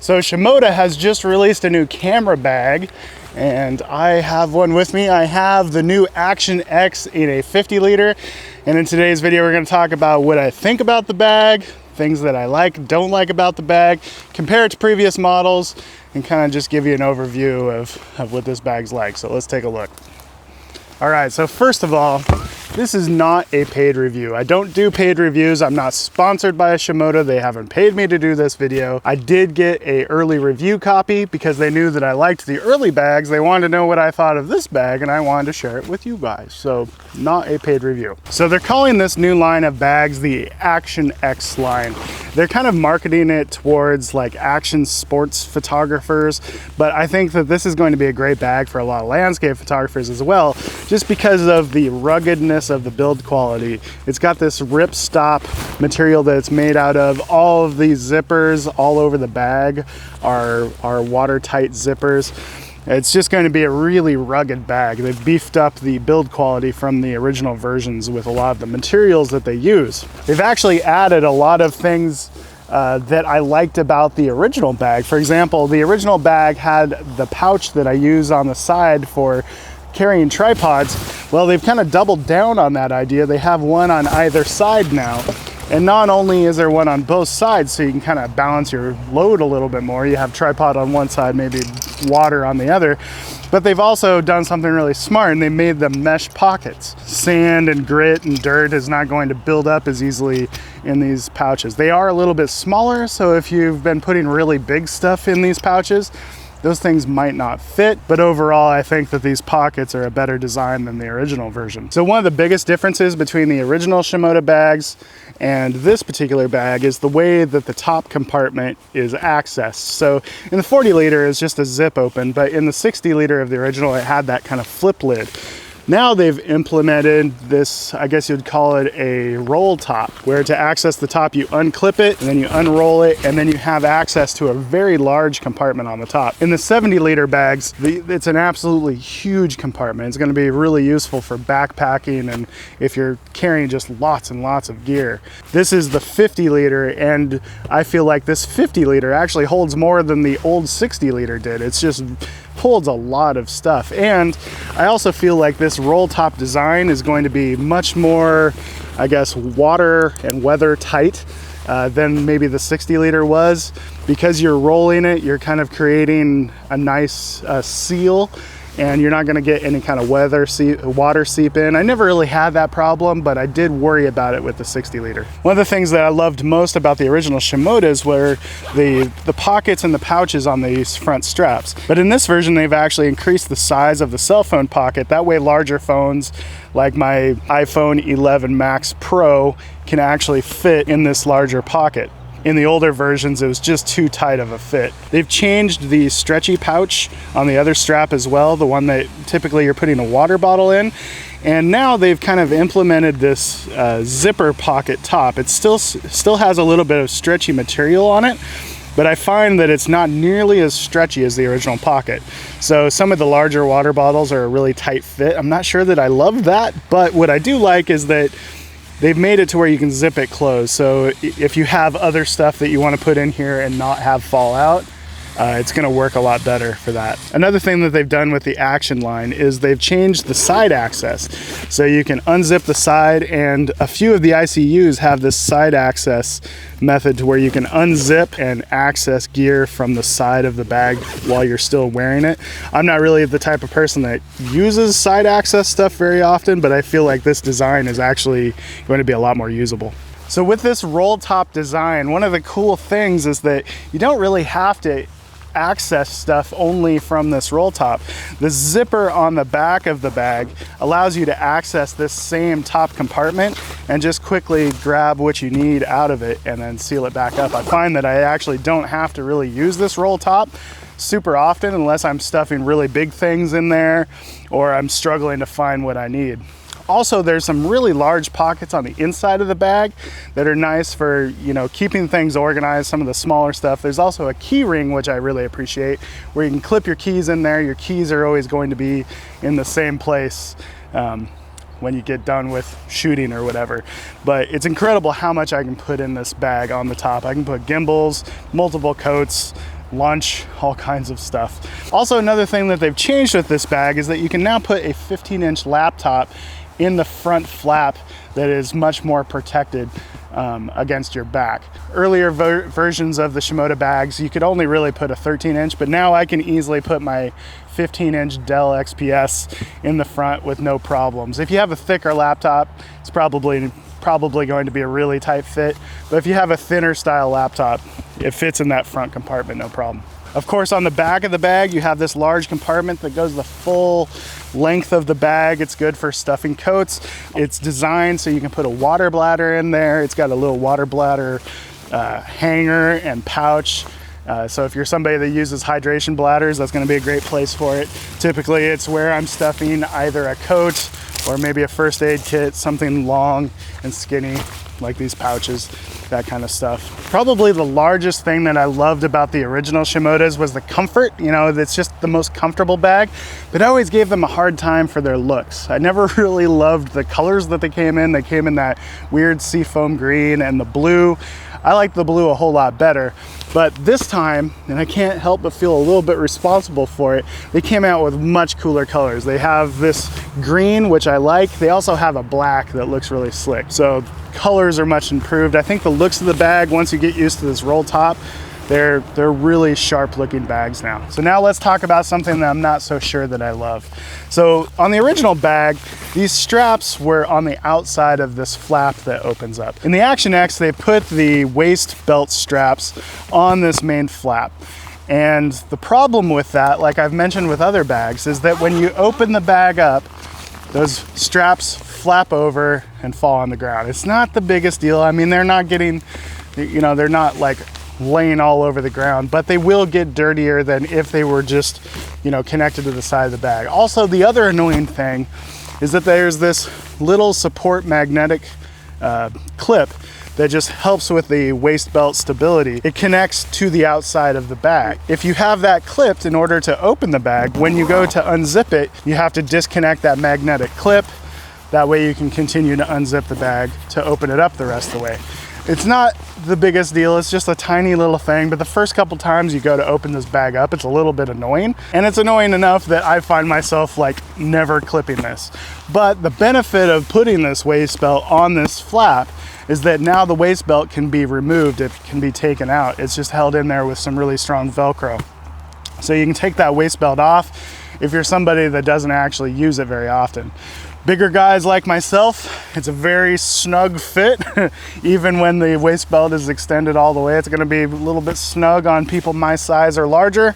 So Shimoda has just released a new camera bag, and I have one with me. I have the new Action X in a 50 liter. And in today's video, we're gonna talk about what I think about the bag, things that I like, don't like about the bag, compare it to previous models, and kind of just give you an overview of what this bag's like. So let's take a look. All right, so first of all, this is not a paid review. I don't do paid reviews. I'm not sponsored by Shimoda. They haven't paid me to do this video. I did get an early review copy because they knew that I liked the early bags. They wanted to know what I thought of this bag, and I wanted to share it with you guys. So not a paid review. So they're calling this new line of bags the Action X line. They're kind of marketing it towards like action sports photographers, but I think that this is going to be a great bag for a lot of landscape photographers as well, just because of the ruggedness of the build quality. It's got this ripstop material that it's made out of. All of these zippers all over the bag are watertight zippers. It's just going to be a really rugged bag. They've beefed up the build quality from the original versions with a lot of the materials that they use. They've actually added a lot of things that I liked about the original bag. For example, the original bag had the pouch that I use on the side for carrying tripods. Well, they've kind of doubled down on that idea. They have one on either side now. And not only is there one on both sides, so you can kind of balance your load a little bit more. You have tripod on one side, maybe water on the other. But they've also done something really smart, and they made them mesh pockets. Sand and grit and dirt is not going to build up as easily in these pouches. They are a little bit smaller, so if you've been putting really big stuff in these pouches, those things might not fit, but overall I think that these pockets are a better design than the original version. So one of the biggest differences between the original Shimoda bags and this particular bag is the way that the top compartment is accessed. So in the 40 liter it's just a zip open, but in the 60 liter of the original it had that kind of flip lid. Now they've implemented this, I guess you'd call it a roll top, where to access the top you unclip it and then you unroll it, and then you have access to a very large compartment on the top. In the 70 liter bags, it's an absolutely huge compartment. It's going to be really useful for backpacking and if you're carrying just lots and lots of gear. This is the 50 liter, and I feel like this 50 liter actually holds more than the old 60 liter did. It's just holds a lot of stuff. And I also feel like this roll top design is going to be much more, I guess, water and weather tight than maybe the 60 liter was. Because you're rolling it, you're kind of creating a nice seal, and you're not going to get any kind of water seep in. I never really had that problem, but I did worry about it with the 60 liter. One of the things that I loved most about the original Shimodas were the pockets and the pouches on these front straps. But in this version, they've actually increased the size of the cell phone pocket. That way larger phones like my iPhone 11 Max Pro can actually fit in this larger pocket. In the older versions, it was just too tight of a fit. They've changed the stretchy pouch on the other strap as well, the one that typically you're putting a water bottle in. And now they've kind of implemented this zipper pocket top. It still has a little bit of stretchy material on it, but I find that it's not nearly as stretchy as the original pocket. So some of the larger water bottles are a really tight fit. I'm not sure that I love that, but what I do like is that they've made it to where you can zip it closed. So if you have other stuff that you want to put in here and not have fall out, it's going to work a lot better for that. Another thing that they've done with the Action line is they've changed the side access. So you can unzip the side, and a few of the ICUs have this side access method to where you can unzip and access gear from the side of the bag while you're still wearing it. I'm not really the type of person that uses side access stuff very often, but I feel like this design is actually going to be a lot more usable. So with this roll top design, one of the cool things is that you don't really have to access stuff only from this roll top. The zipper on the back of the bag allows you to access this same top compartment and just quickly grab what you need out of it and then seal it back up. I find that I actually don't have to really use this roll top super often unless I'm stuffing really big things in there or I'm struggling to find what I need. Also, there's some really large pockets on the inside of the bag that are nice for, you know, keeping things organized, some of the smaller stuff. There's also a key ring, which I really appreciate, where you can clip your keys in there. Your keys are always going to be in the same place when you get done with shooting or whatever. But it's incredible how much I can put in this bag on the top. I can put gimbals, multiple coats, lunch, all kinds of stuff. Also, another thing that they've changed with this bag is that you can now put a 15-inch laptop in the front flap that is much more protected against your back. Earlier versions of the Shimoda bags, you could only really put a 13-inch, but now I can easily put my 15-inch Dell XPS in the front with no problems. If you have a thicker laptop, it's probably going to be a really tight fit, but if you have a thinner style laptop, it fits in that front compartment, no problem. Of course, on the back of the bag, you have this large compartment that goes the full length of the bag. It's good for stuffing coats. It's designed so you can put a water bladder in there. It's got a little water bladder hanger and pouch. So if you're somebody that uses hydration bladders, that's going to be a great place for it. Typically, it's where I'm stuffing either a coat or maybe a first aid kit, something long and skinny like these pouches, that kind of stuff. Probably the largest thing that I loved about the original Shimodas was the comfort. You know, it's just the most comfortable bag, but I always gave them a hard time for their looks. I never really loved the colors that they came in. They came in that weird seafoam green and the blue. I like the blue a whole lot better, but this time, and I can't help but feel a little bit responsible for it, they came out with much cooler colors. They have this green, which I like. They also have a black that looks really slick. So colors are much improved. I think the looks of the bag, once you get used to this roll top, they're really sharp looking bags now. So now let's talk about something that I'm not so sure that I love. So on the original bag, these straps were on the outside of this flap that opens up. In the Action X, they put the waist belt straps on this main flap. And the problem with that, like I've mentioned with other bags, is that when you open the bag up, those straps flap over and fall on the ground. It's not the biggest deal. I mean, they're not getting, you know, they're not like laying all over the ground, but they will get dirtier than if they were just, you know, connected to the side of the bag. Also, the other annoying thing is that there's this little support magnetic clip that just helps with the waist belt stability. It connects to the outside of the bag. If you have that clipped, in order to open the bag, when you go to unzip it, you have to disconnect that magnetic clip. That way you can continue to unzip the bag to open it up the rest of the way. It's not the biggest deal, it's just a tiny little thing, but the first couple times you go to open this bag up, it's a little bit annoying. And it's annoying enough that I find myself like never clipping this. But the benefit of putting this waist belt on this flap is that now the waist belt can be removed, it can be taken out. It's just held in there with some really strong Velcro. So you can take that waist belt off if you're somebody that doesn't actually use it very often. Bigger guys like myself, it's a very snug fit. Even when the waist belt is extended all the way, it's gonna be a little bit snug on people my size or larger.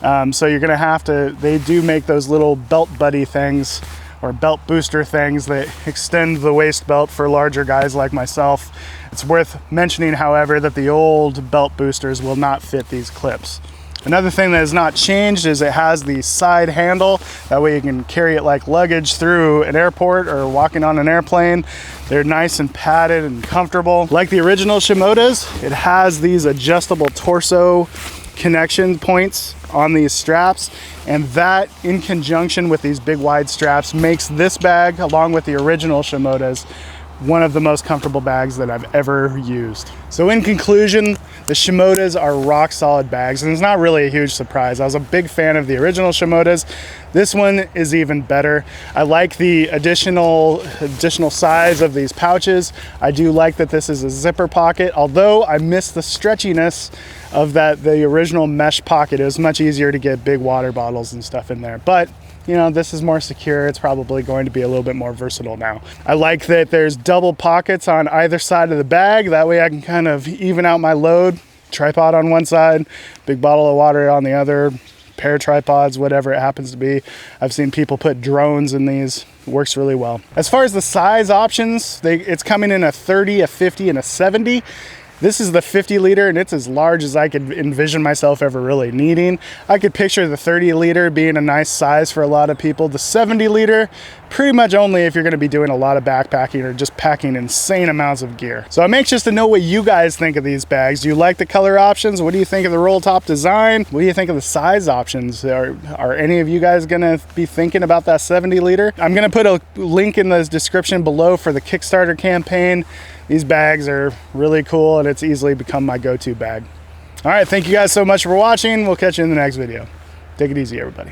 So you're gonna have to, they do make those little belt buddy things or belt booster things that extend the waist belt for larger guys like myself. It's worth mentioning, however, that the old belt boosters will not fit these clips. Another thing that has not changed is it has the side handle. That way you can carry it like luggage through an airport or walking on an airplane. They're nice and padded and comfortable. Like the original Shimodas, it has these adjustable torso connection points on these straps, and that in conjunction with these big wide straps makes this bag, along with the original Shimodas, one of the most comfortable bags that I've ever used. So in conclusion, the Shimodas are rock solid bags, and it's not really a huge surprise. I was a big fan of the original Shimodas. This one is even better. I like the additional size of these pouches. I do like that this is a zipper pocket, although I miss the stretchiness of the original mesh pocket. It was much easier to get big water bottles and stuff in there. But you know, this is more secure. It's probably going to be a little bit more versatile now. I like that there's double pockets on either side of the bag. That way I can kind of even out my load. Tripod on one side, big bottle of water on the other, pair of tripods, whatever it happens to be. I've seen people put drones in these. It works really well. As far as the size options, it's coming in a 30, a 50, and a 70. This is the 50 liter, and it's as large as I could envision myself ever really needing. I could picture the 30 liter being a nice size for a lot of people. The 70 liter, pretty much only if you're gonna be doing a lot of backpacking or just packing insane amounts of gear. So I'm anxious to know what you guys think of these bags. Do you like the color options? What do you think of the roll top design? What do you think of the size options? Are any of you guys gonna be thinking about that 70 liter? I'm gonna put a link in the description below for the Kickstarter campaign. These bags are really cool, and it's easily become my go-to bag. All right, thank you guys so much for watching. We'll catch you in the next video. Take it easy, everybody.